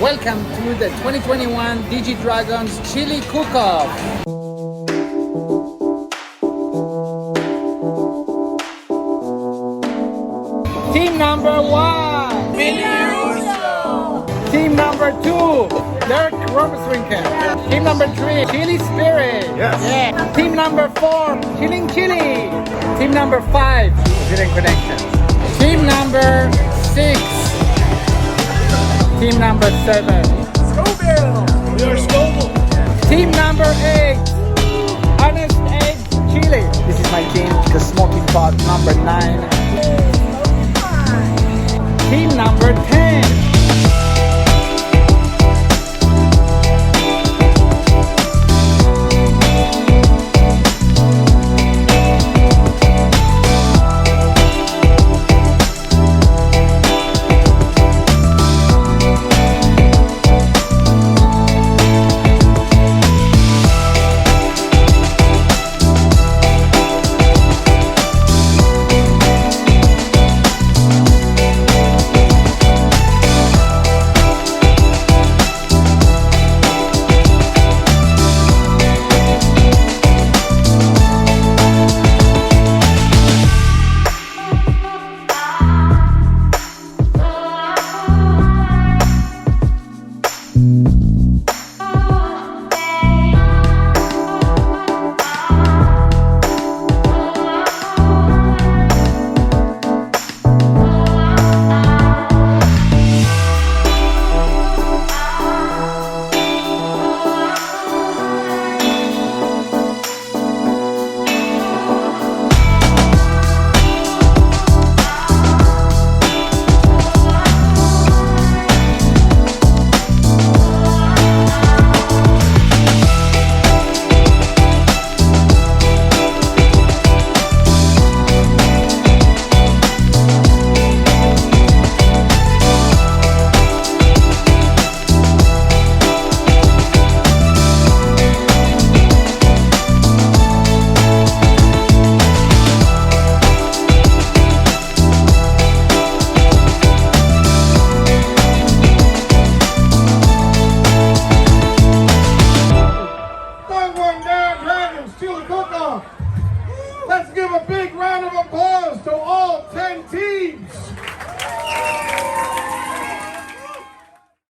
Welcome to the 2021 Digi Dragons Chili Cook-Off. Team number 1, Team number 2, Dirk Robeswinkel. Team number 3, Chili Spirit. Yes. Yeah. Team number 4, Chilling Chili. Team number 5, Chilling Connection. Team number 6, Team number 7, Scoville! You're Scoville! Team number 8, Honest Egg Chili. This is my team, the smoking pot number 9. Team number 10,